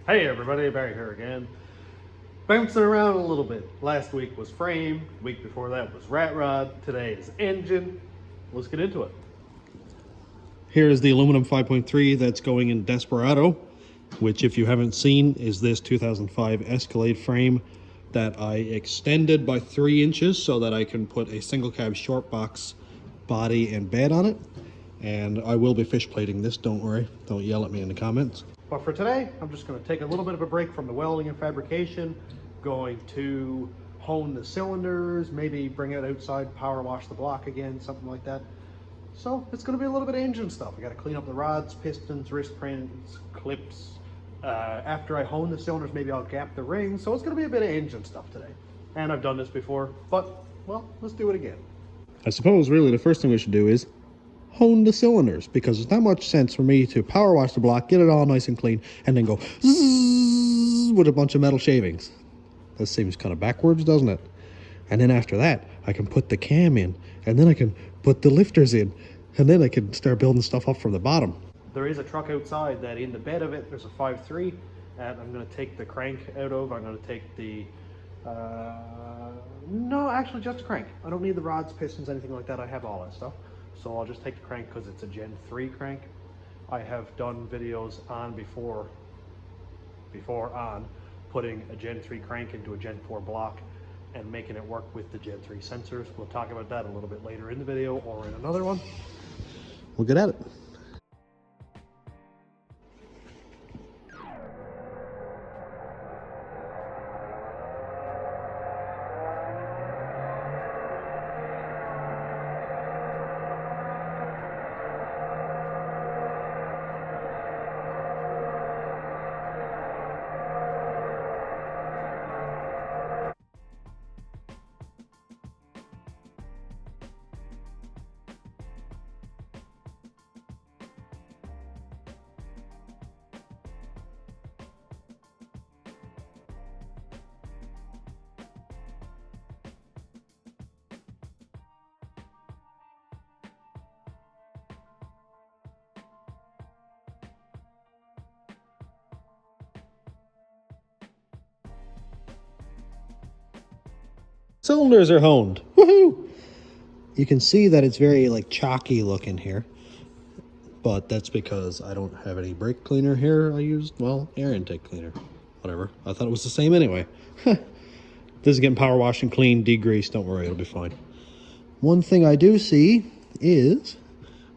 Hey everybody, Barry here again. Bouncing around a little bit. Last week was frame, the week before that was rat rod, today is engine. Let's get into it. Here is the aluminum 5.3 that's going in Desperado, which if you haven't seen is this 2005 Escalade frame that I extended by 3 inches so that I can put a single cab short box body and bed on it. And I will be fish plating this, don't worry. Don't yell at me in the comments. But for today, I'm just going to take a little bit of a break from the welding and fabrication, going to hone the cylinders, maybe bring it outside, power wash the block again, something like that. So it's going to be a little bit of engine stuff. I got to clean up the rods, pistons, wrist prints, clips. After I hone the cylinders, maybe I'll gap the rings. So it's going to be a bit of engine stuff today. And I've done this before, but well, let's do it again. I suppose really the first thing we should do is hone the cylinders, because there's not much sense for me to power wash the block, get it all nice and clean, and then go zzz with a bunch of metal shavings. That seems kind of backwards, doesn't it? And then after that, I can put the cam in, and then I can put the lifters in, and then I can start building stuff up from the bottom. There is a truck outside that in the bed of it, there's a 5.3, and I'm going to take the crank out of. I'm going to take the no, actually just the crank. I don't need the rods, pistons, anything like that. I have all that stuff. So I'll just take the crank because it's a Gen 3 crank. I have done videos on before on putting a Gen 3 crank into a Gen 4 block and making it work with the Gen 3 sensors. We'll talk about that a little bit later in the video or in another one. We'll get at it. Cylinders are honed. Woohoo! You can see that it's very like chalky looking here, but that's because I don't have any brake cleaner here. I used, well, air intake cleaner. Whatever. I thought it was the same anyway. This is getting power washed and clean, degreased. Don't worry, it'll be fine. One thing I do see is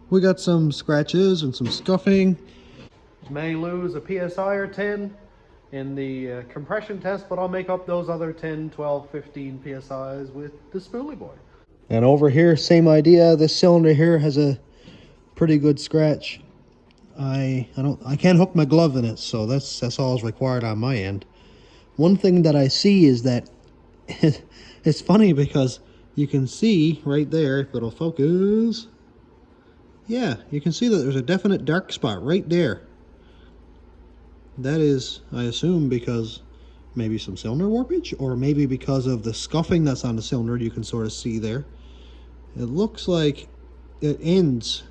we got some scratches and some scuffing. May lose a PSI or 10 in the compression test, but I'll make up those other 10, 12, 15 PSIs with the spoolie boy. And over here, same idea. This cylinder here has a pretty good scratch. I can't hook my glove in it, so that's all is required on my end. One thing that I see is that it's funny because you can see right there, if it'll focus, yeah, you can see that there's a definite dark spot right there. That is, I assume, because maybe some cylinder warpage, or maybe because of the scuffing that's on the cylinder. You can sort of see there. It looks like it ends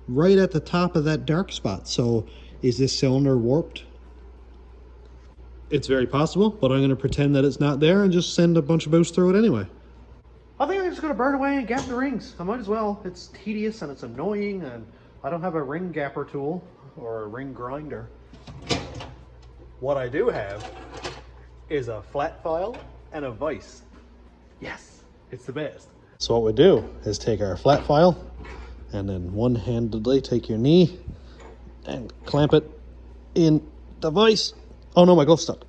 right at the top of that dark spot. So is this cylinder warped? It's very possible, but I'm going to pretend that it's not there and just send a bunch of boost through it anyway. I think I'm just going to burn away and gap the rings. I might as well. It's tedious and it's annoying, and I don't have a ring gapper tool or a ring grinder. What I do have is a flat file and a vise. Yes, it's the best. So what we do is take our flat file and then one-handedly take your knee and clamp it in the vise. Oh no, my glove's stuck.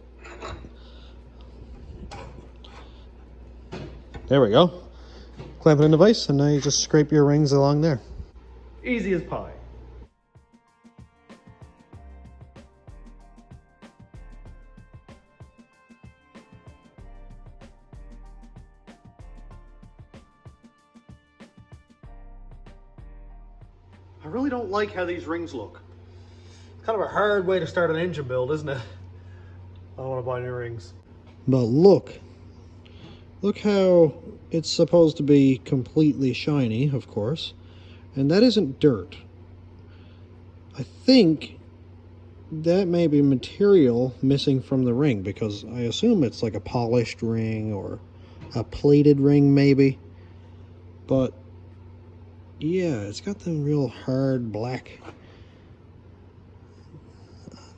There we go. Clamp it in the vise, and now you just scrape your rings along there. Easy as pie. I really don't like how these rings look. Kind of a hard way to start an engine build, isn't it? I don't want to buy new rings. But look how it's supposed to be completely shiny, of course, and that isn't dirt. I think that may be material missing from the ring, because I assume it's like a polished ring or a plated ring maybe. But yeah, it's got them real hard black.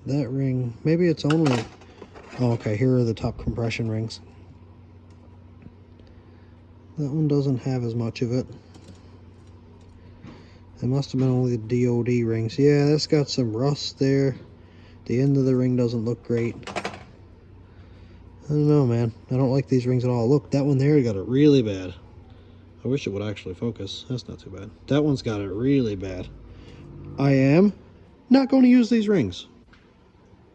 That ring, maybe it's only, oh, okay, here are the top compression rings. That one doesn't have as much of it. It must have been only the DOD rings. Yeah, that's got some rust there. The end of the ring doesn't look great. I don't know, man. I don't like these rings at all. Look, that one there got it really bad. I wish it would actually focus. That's not too bad. That one's got it really bad. I am not going to use these rings.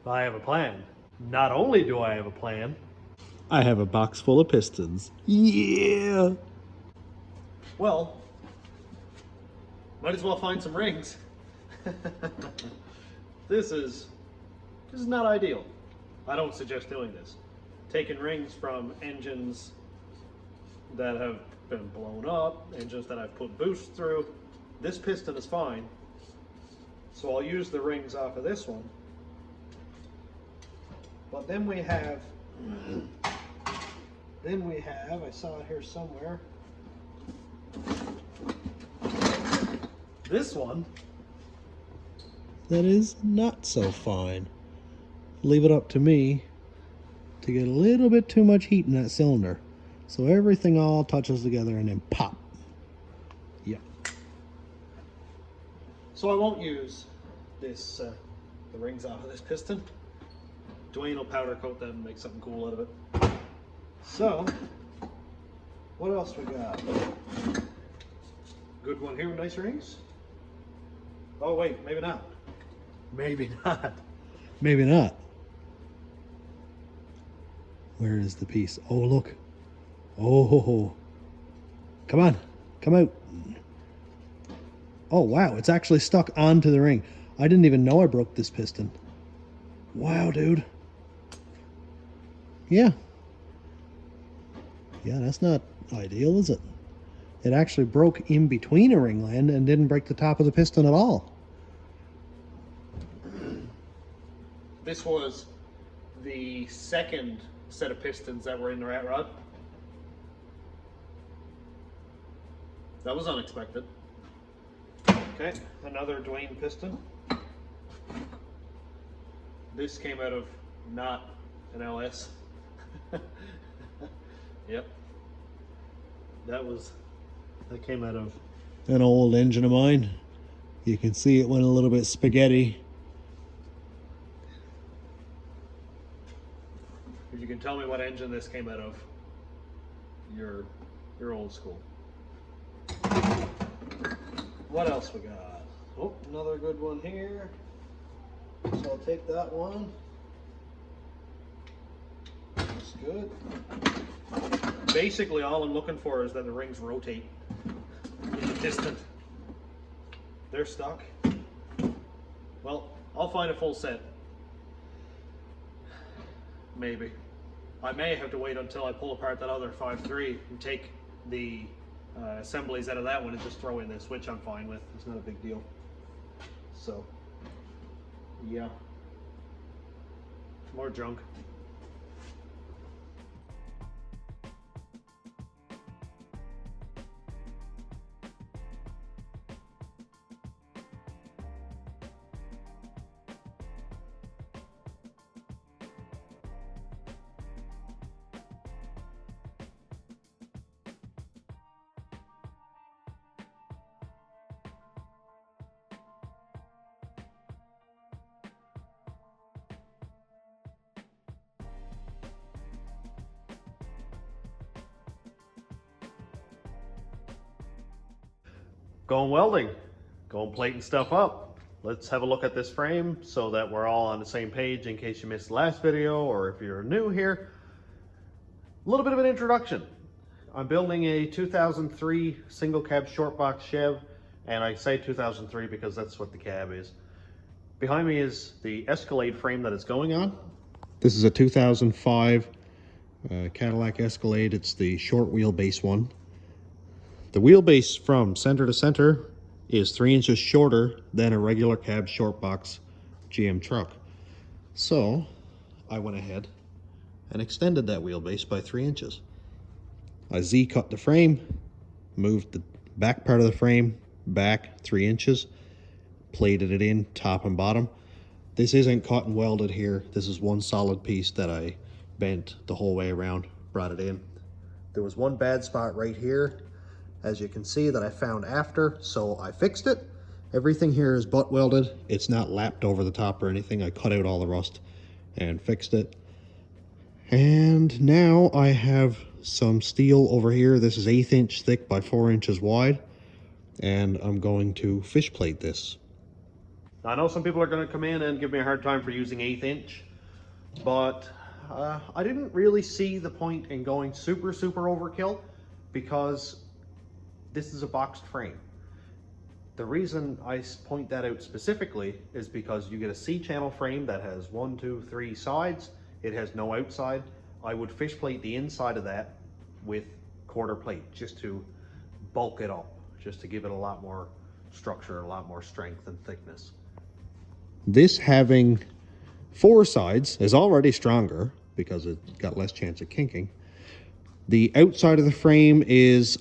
I have a plan. Not only do I have a plan, I have a box full of pistons. Yeah! well, might as well find some rings. This is not ideal. I don't suggest doing this. Taking rings from engines that have been blown up, engines that I've put boosts through. This piston is fine, so I'll use the rings off of this one. But then we have, I saw it here somewhere, this one. That is not so fine. Leave it up to me to get a little bit too much heat in that cylinder, so everything all touches together and then pop. Yeah. So I won't use this, the rings off of this piston. Dwayne will powder coat them and make something cool out of it. So, what else we got? Good one here with nice rings. Oh wait, maybe not. Maybe not. Maybe not. Where is the piece? Oh, look. Oh, come on, come out. Oh, wow, it's actually stuck onto the ring. I didn't even know I broke this piston. Wow, dude. Yeah. Yeah, that's not ideal, is it? It actually broke in between a ringland and didn't break the top of the piston at all. This was the second set of pistons that were in the rat rod. That was unexpected. Okay, another Dwayne piston. This came out of not an LS. Yep. That came out of An old engine of mine. You can see it went a little bit spaghetti. If you can tell me what engine this came out of, you're old school. What else we got? Oh, another good one here. So I'll take that one. That's good. Basically, all I'm looking for is that the rings rotate in the piston. They're stuck. Well, I'll find a full set. Maybe. I may have to wait until I pull apart that other 5.3 and take the assemblies out of that one and just throw in this, which I'm fine with. It's not a big deal. So, yeah. More junk. Going welding, going plating stuff up. Let's have a look at this frame so that we're all on the same page in case you missed the last video, or if you're new here. A little bit of an introduction. I'm building a 2003 single cab short box Chev, and I say 2003 because that's what the cab is. Behind me is the Escalade frame that it's going on. This is a 2005 Cadillac Escalade. It's the short wheelbase one. The wheelbase from center to center is 3 inches shorter than a regular cab short box GM truck. So I went ahead and extended that wheelbase by 3 inches. I Z-cut the frame, moved the back part of the frame back 3 inches, plated it in top and bottom. This isn't cut and welded here. This is one solid piece that I bent the whole way around, brought it in. There was one bad spot right here, as you can see, that I found after, so I fixed it. Everything here is butt welded. It's not lapped over the top or anything. I cut out all the rust and fixed it. And now I have some steel over here. This is 1/8 inch thick by 4 inches wide, and I'm going to fish plate this. Now, I know some people are going to come in and give me a hard time for using 1/8 inch, but I didn't really see the point in going super overkill, because this is a boxed frame. The reason I point that out specifically is because you get a C-channel frame that has 1, 2, 3 sides. It has no outside. I would fish plate the inside of that with quarter plate just to bulk it up, just to give it a lot more structure, a lot more strength and thickness. This having 4 sides is already stronger because it's got less chance of kinking. The outside of the frame is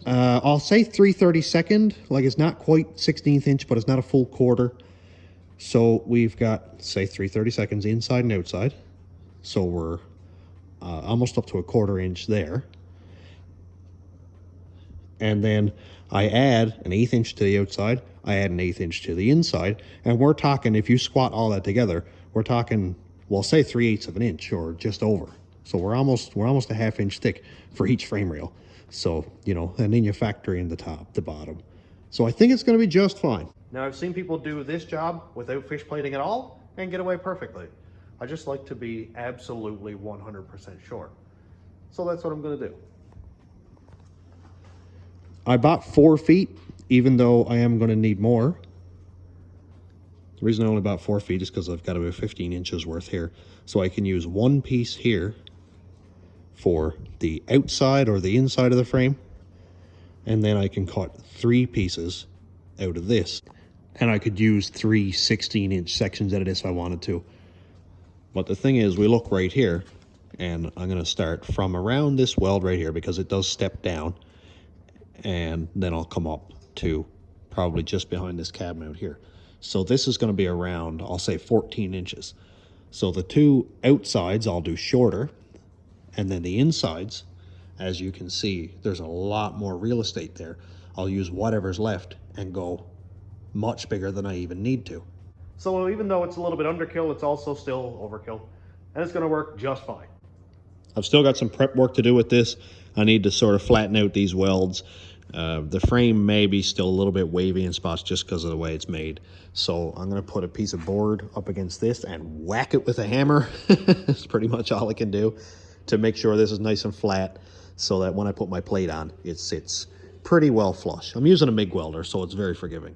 I'll say 3/32, like it's not quite 1/16 inch, but it's not a full quarter. So we've got, say, 3/32 inside and outside. So we're almost up to a 1/4 inch there. And then I add an 1/8 inch to the outside, I add an 1/8 inch to the inside, and we're talking, if you squat all that together, we're talking, well, say 3/8 of an inch or just over. So we're almost a 1/2 inch thick for each frame rail. So, you know, and then you factor in the top, the bottom. So I think it's going to be just fine. Now, I've seen people do this job without fish plating at all and get away perfectly. I just like to be absolutely 100% sure. So that's what I'm going to do. I bought 4 feet, even though I am going to need more. The reason I only bought 4 feet is because I've got about 15 inches worth here. So I can use one piece here for the outside or the inside of the frame, and then I can cut 3 pieces out of this, and I could use 3 16-inch sections out of this if I wanted to. But the thing is, we look right here, and I'm going to start from around this weld right here because it does step down, and then I'll come up to probably just behind this cab mount here. So this is going to be around, I'll say 14 inches. So the 2 outsides I'll do shorter, and then the insides, as you can see, there's a lot more real estate there. I'll use whatever's left and go much bigger than I even need to. So even though it's a little bit underkill, it's also still overkill, and it's going to work just fine. I've still got some prep work to do with this. I need to sort of flatten out these welds. The frame may be still a little bit wavy in spots just because of the way it's made. So I'm going to put a piece of board up against this and whack it with a hammer. That's pretty much all I can do to make sure this is nice and flat so that when I put my plate on, it sits pretty well flush. I'm using a MIG welder, so it's very forgiving.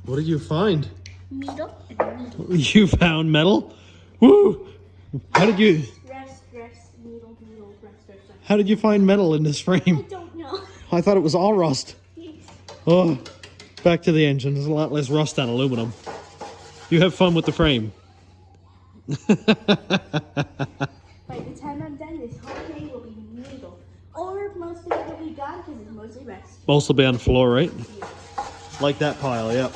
What did you find? Needle and needle. You found metal? Woo! How did you... Rest, needle, rest. How did you find metal in this I frame? don't know. I thought it was all rust. Yes. Oh, back to the engine. There's a lot less rust on aluminum. You have fun with the frame. By the time I'm done, this whole thing will be needle. Or most of it will be gone because it's mostly rest. Most will be on the floor, right? Yeah. Like that pile, yep.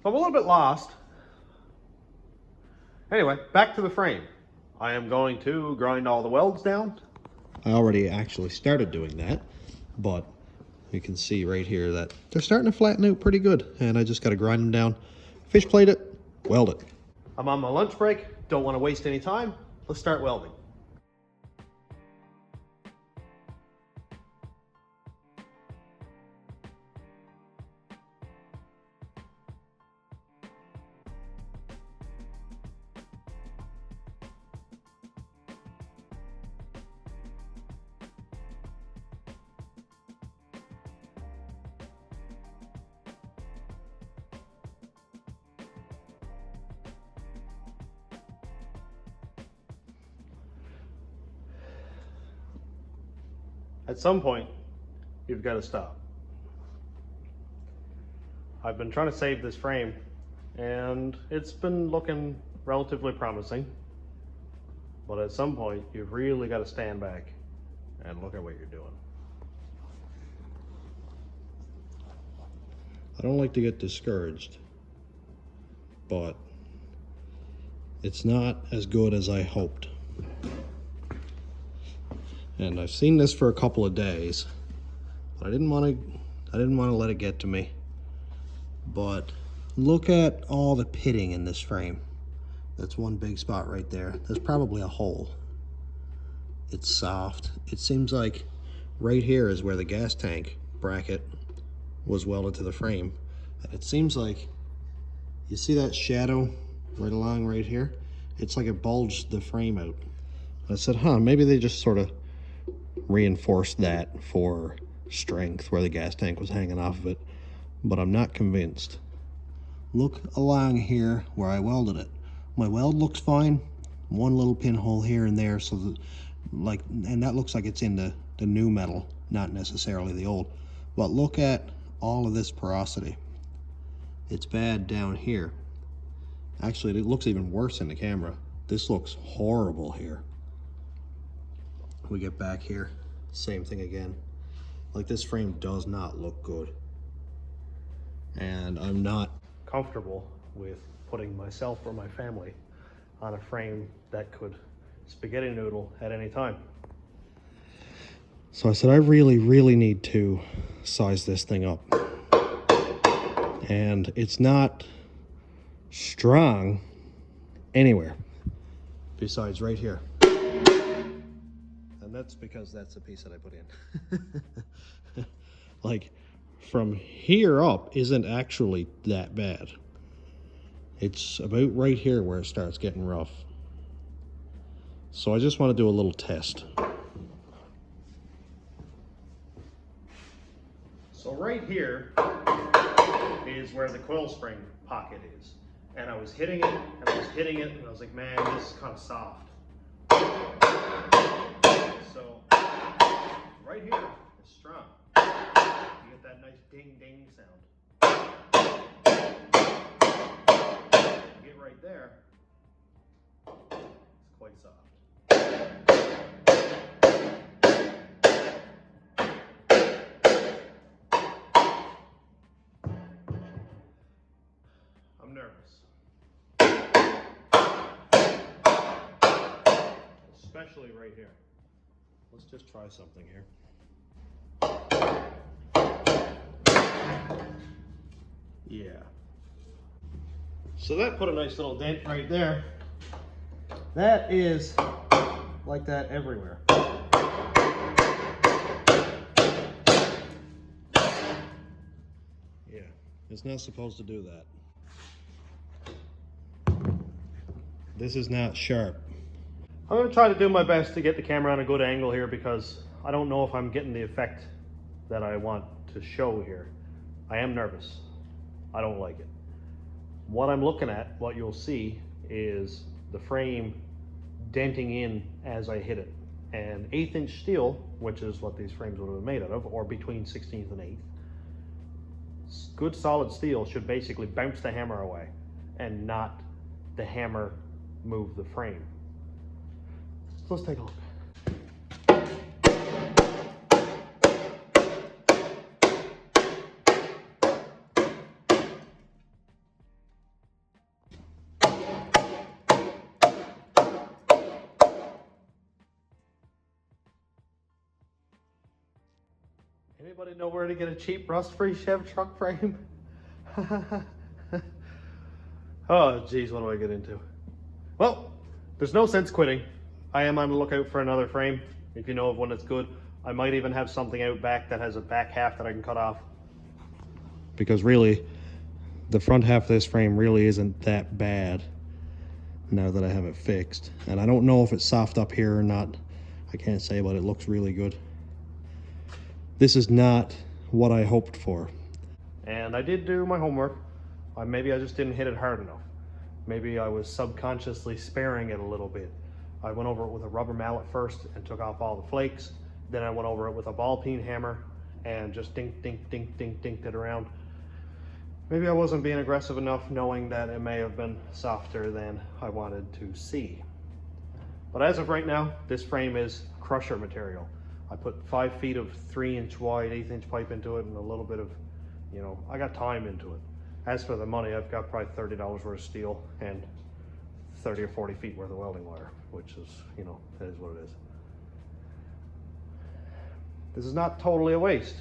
I'm a little bit lost. Anyway, back to the frame. I am going to grind all the welds down. I already actually started doing that, but you can see right here that they're starting to flatten out pretty good, and I just got to grind them down, fish plate it, weld it. I'm on my lunch break, don't want to waste any time. Let's start welding. At some point, you've got to stop. I've been trying to save this frame, and it's been looking relatively promising. But at some point, you've really got to stand back and look at what you're doing. I don't like to get discouraged, but it's not as good as I hoped. And I've seen this for a couple of days, but I didn't want to let it get to me. But look at all the pitting in this frame. That's one big spot right there. There's probably a hole. It's soft. It seems like right here is where the gas tank bracket was welded to the frame. And it seems like, you see that shadow right along right here? It's like it bulged the frame out. I said, maybe they just sort of reinforced that for strength where the gas tank was hanging off of it, but I'm not convinced. Look along here where I welded it. My weld looks fine. One little pinhole here and there, so that, and that looks like it's in the new metal, not necessarily the old. But look at all of this porosity. It's bad down here. Actually, it looks even worse in the camera. This looks horrible here. We get back here, same thing again. Like, this frame does not look good. And I'm not comfortable with putting myself or my family on a frame that could spaghetti noodle at any time. So I said, I really need to size this thing up. And it's not strong anywhere besides right here. And that's because that's the piece that I put in. Like, from here up isn't actually that bad. It's about right here where it starts getting rough. So I just want to do a little test. So right here is where the coil spring pocket is. And I was hitting it, and I was hitting it, and I was like, man, this is kind of soft. So right here is strong. You get that nice ding ding sound. You get right there, it's quite soft. I'm nervous. Especially right here. Let's just try something here. Yeah. So that put a nice little dent right there. That is like that everywhere. Yeah, it's not supposed to do that. This is not sharp. I'm going to try to do my best to get the camera on a good angle here, because I don't know if I'm getting the effect that I want to show here. I am nervous. I don't like it. What I'm looking at, what you'll see, is the frame denting in as I hit it. And 1/8 inch steel, which is what these frames would have been made out of, or between 16th and 1/8, good solid steel should basically bounce the hammer away and not the hammer move the frame. So let's take a look. finally know where to get a cheap rust-free Chev truck frame. Oh geez, what do I get into? Well, there's no sense quitting. I am on the lookout for another frame. If you know of one that's good, I might even have something out back that has a back half that I can cut off. Because really, the front half of this frame really isn't that bad now that I have it fixed. And I don't know if it's soft up here or not. I can't say, but it looks really good. This is not what I hoped for. And I did do my homework. Maybe I just didn't hit it hard enough. Maybe I was subconsciously sparing it a little bit. I went over it with a rubber mallet first and took off all the flakes. Then I went over it with a ball peen hammer and just dink, dink, dink, dink, dinked it around. Maybe I wasn't being aggressive enough, knowing that it may have been softer than I wanted to see. But as of right now, this frame is crusher material. I put 5 feet of 3-inch wide, 1/8-inch pipe into it and a little bit of, you know, I got time into it. As for the money, I've got probably $30 worth of steel and 30 or 40 feet worth of welding wire, which is, you know, that is what it is. This is not totally a waste.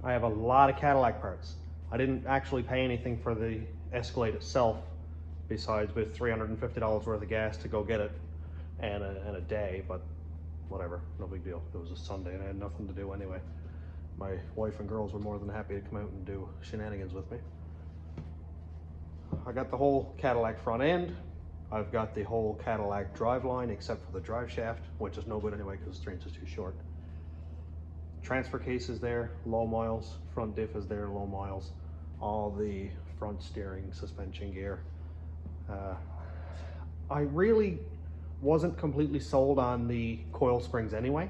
I have a lot of Cadillac parts. I didn't actually pay anything for the Escalade itself, besides with $350 worth of gas to go get it and a day, but whatever, no big deal. It was a Sunday and I had nothing to do anyway. My wife and girls were more than happy to come out and do shenanigans with me. I got the whole Cadillac front end. I've got the whole Cadillac drive line except for the drive shaft, which is no good anyway because 3 inches too short. Transfer case is there, low miles. Front diff is there, low miles. All the front steering, suspension gear. I really wasn't completely sold on the coil springs anyway,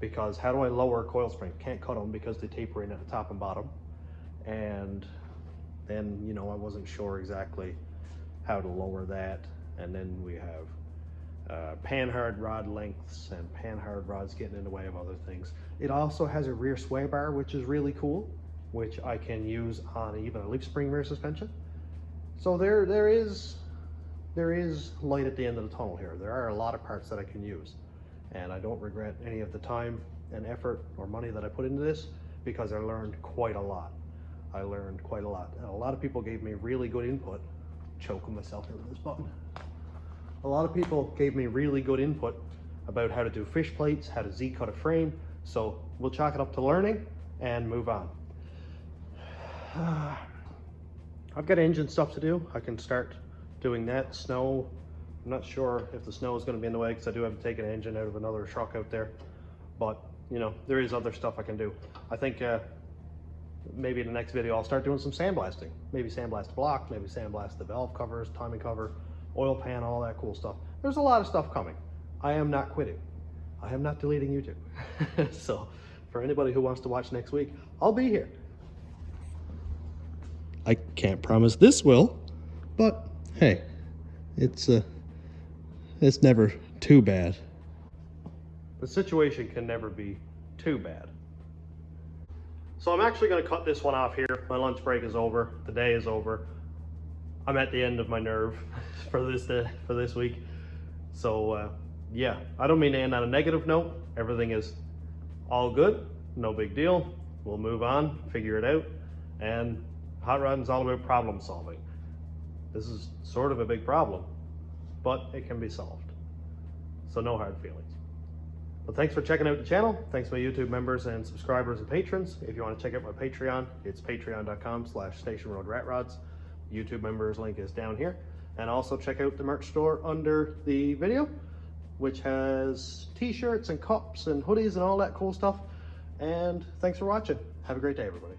because how do I lower a coil spring? Can't cut them because they taper in at the top and bottom. And then, you know, I wasn't sure exactly how to lower that. And then we have panhard rod lengths and panhard rods getting in the way of other things. It also has a rear sway bar, which is really cool, which I can use on even a leaf spring rear suspension. So there is light at the end of the tunnel here. There are a lot of parts that I can use, and I don't regret any of the time and effort or money that I put into this, because I learned quite a lot. I learned quite a lot, and a lot of people gave me really good input. Choking myself here with this button. A lot of people gave me really good input about how to do fish plates, how to Z-cut a frame. So we'll chalk it up to learning and move on. I've got engine stuff to do. I can start doing that. Snow, I'm not sure if the snow is going to be in the way because I do have to take an engine out of another truck out there. But, you know, there is other stuff I can do. I think maybe in the next video I'll start doing some sandblasting. Maybe sandblast the block, maybe sandblast the valve covers, timing cover, oil pan, all that cool stuff. There's a lot of stuff coming. I am not quitting. I am not deleting YouTube. So for anybody who wants to watch next week, I'll be here. I can't promise this will, but hey, it's never too bad. The situation can never be too bad. So I'm actually going to cut this one off here. My lunch break is over. The day is over. I'm at the end of my nerve for this week. So yeah, I don't mean to end on a negative note. Everything is all good, no big deal. We'll move on, figure it out. And hot rodding is all about problem solving. This is sort of a big problem, but it can be solved. So no hard feelings. Well, thanks for checking out the channel. Thanks to my YouTube members and subscribers and patrons. If you want to check out my Patreon, it's patreon.com/stationroadratrods. YouTube members link is down here. And also check out the merch store under the video, which has t-shirts and cups and hoodies and all that cool stuff. And thanks for watching. Have a great day, everybody.